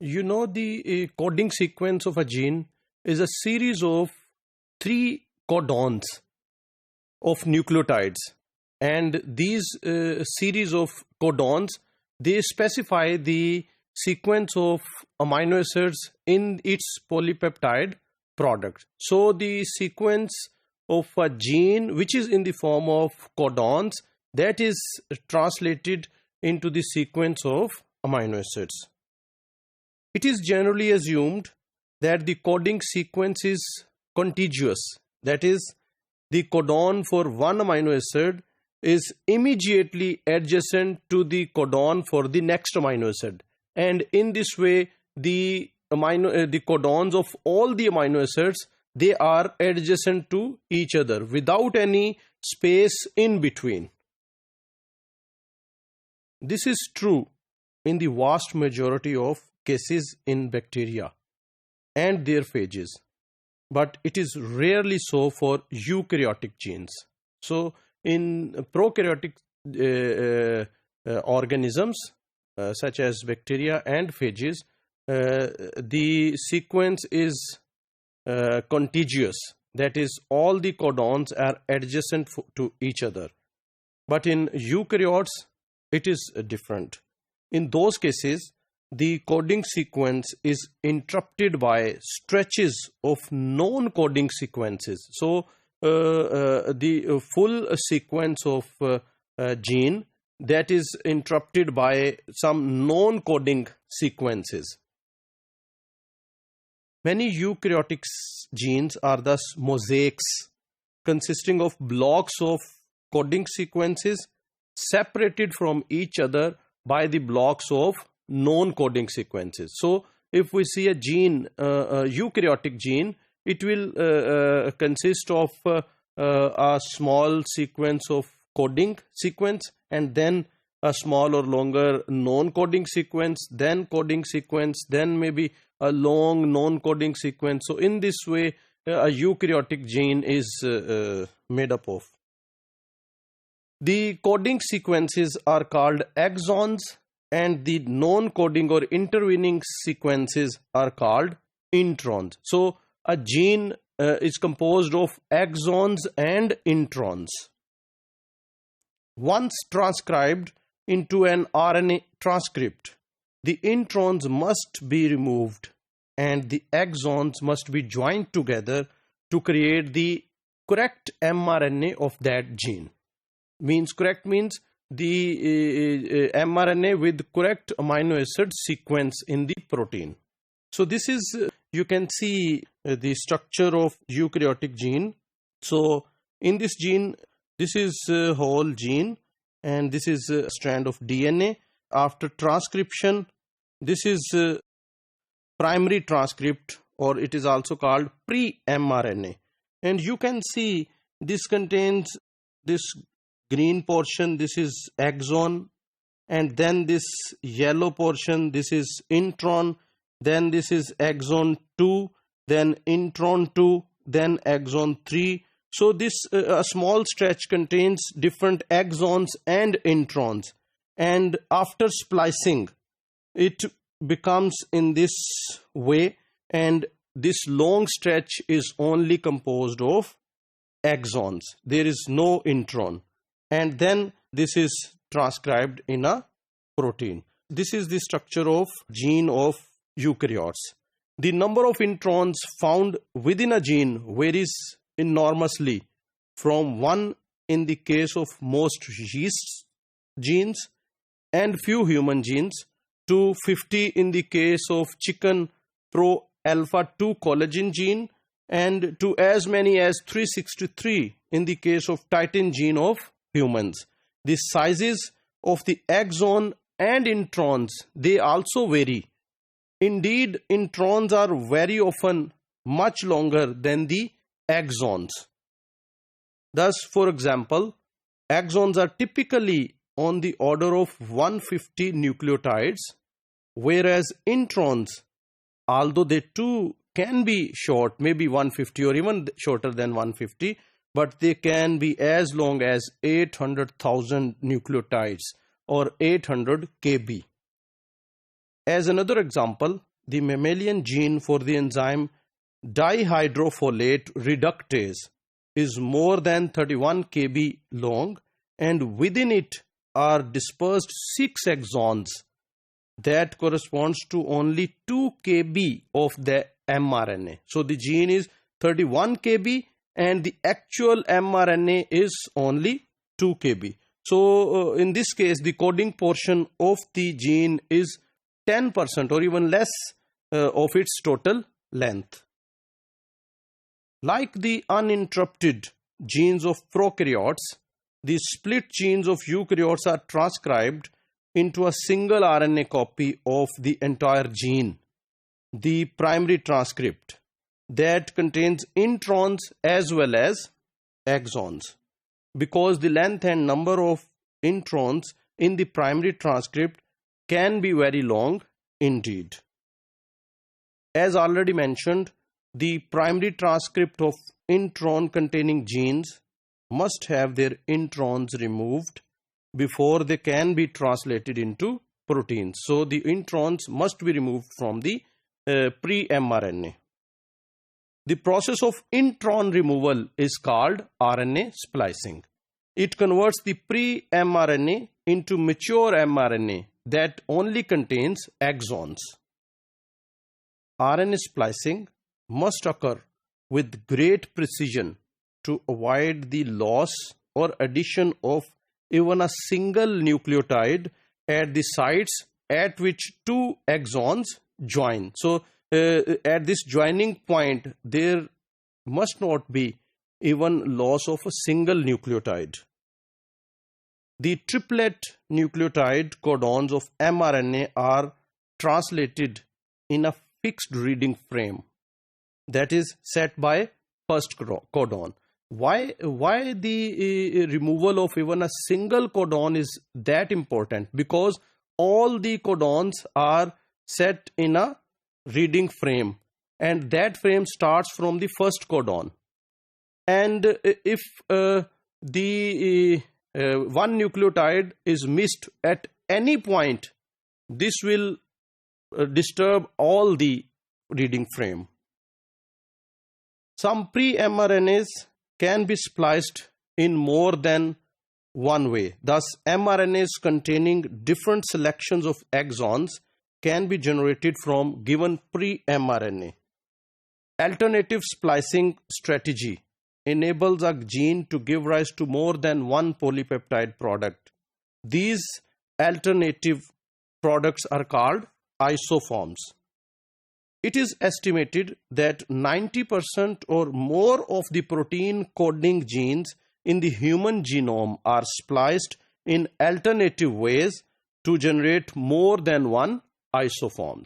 You know, the coding sequence of a gene is a series of three codons of nucleotides, and these series of codons, they specify the sequence of amino acids in its polypeptide product. So the sequence of a gene which is in the form of codons, that is translated into the sequence of amino acids. It is generally assumed that the coding sequence is contiguous. That is, the codon for one amino acid is immediately adjacent to the codon for the next amino acid. And in this way, the codons of all the amino acids, they are adjacent to each other without any space in between. This is true in the vast majority of cases in bacteria and their phages, but it is rarely so for eukaryotic genes. So in prokaryotic organisms such as bacteria and phages, the sequence is contiguous. That is, all the codons are adjacent to each other. But in eukaryotes, it is different. In those cases, the coding sequence is interrupted by stretches of non-coding sequences. So the full sequence of gene, that is interrupted by some non-coding sequences. Many eukaryotic genes are thus mosaics consisting of blocks of coding sequences separated from each other by the blocks of non-coding sequences. So if we see a gene, a eukaryotic gene, it will consist of a small sequence of coding sequence, and then a small or longer non-coding sequence, then coding sequence, then maybe a long non-coding sequence. So in this way, a eukaryotic gene is made up of. The coding sequences are called exons, and the non-coding or intervening sequences are called introns. So a gene is composed of exons and introns. Once transcribed into an RNA transcript, the introns must be removed and the exons must be joined together to create the correct mRNA of that gene. Correct means the mRNA with correct amino acid sequence in the protein. So this is, you can see the structure of eukaryotic gene. So in this gene, this is a whole gene and this is a strand of DNA. After transcription, this is primary transcript, or it is also called pre-mRNA. And you can see this contains this green portion, this is exon, and then this yellow portion, this is intron, then this is exon 2, then intron 2, then exon 3. So this a small stretch contains different exons and introns, and after splicing it becomes in this way, and this long stretch is only composed of exons. There is no intron, and then this is transcribed in a protein. This is the structure of gene of eukaryotes. The number of introns found within a gene varies enormously, from 1 in the case of most yeast genes and few human genes, to 50 in the case of chicken pro alpha 2 collagen gene, and to as many as 363 in the case of titin gene of humans. The sizes of the exon and introns, they also vary. Indeed, introns are very often much longer than the exons. Thus, for example, exons are typically on the order of 150 nucleotides, whereas introns, although they too can be short, maybe 150 or even shorter than 150, but they can be as long as 800,000 nucleotides or 800 kb. As another example, the mammalian gene for the enzyme dihydrofolate reductase is more than 31 kb long, and within it are dispersed 6 exons that corresponds to only 2 kb of the mRNA. So the gene is 31 kb and the actual mRNA is only 2 kb. So in this case, the coding portion of the gene is 10% or even less of its total length. Like the uninterrupted genes of prokaryotes, the split genes of eukaryotes are transcribed into a single RNA copy of the entire gene, the primary transcript, that contains introns as well as exons. Because the length and number of introns in the primary transcript can be very long indeed. As already mentioned, the primary transcript of intron containing genes must have their introns removed before they can be translated into proteins. So the introns must be removed from the pre-mRNA. The process of intron removal is called RNA splicing. It converts the pre-mRNA into mature mRNA that only contains exons. RNA splicing must occur with great precision to avoid the loss or addition of even a single nucleotide at the sites at which 2 exons join. So at this joining point, there must not be even loss of a single nucleotide. The triplet nucleotide codons of mRNA are translated in a fixed reading frame that is set by first codon. Why the removal of even a single codon is that important? Because all the codons are set in a reading frame, and that frame starts from the first codon. And if the one nucleotide is missed at any point, this will disturb all the reading frame. Some pre-mRNAs can be spliced in more than one way. Thus, mRNAs containing different selections of exons can be generated from given pre-mRNA. Alternative splicing strategy enables a gene to give rise to more than one polypeptide product. These alternative products are called isoforms. It is estimated that 90% or more of the protein coding genes in the human genome are spliced in alternative ways to generate more than one isoforms.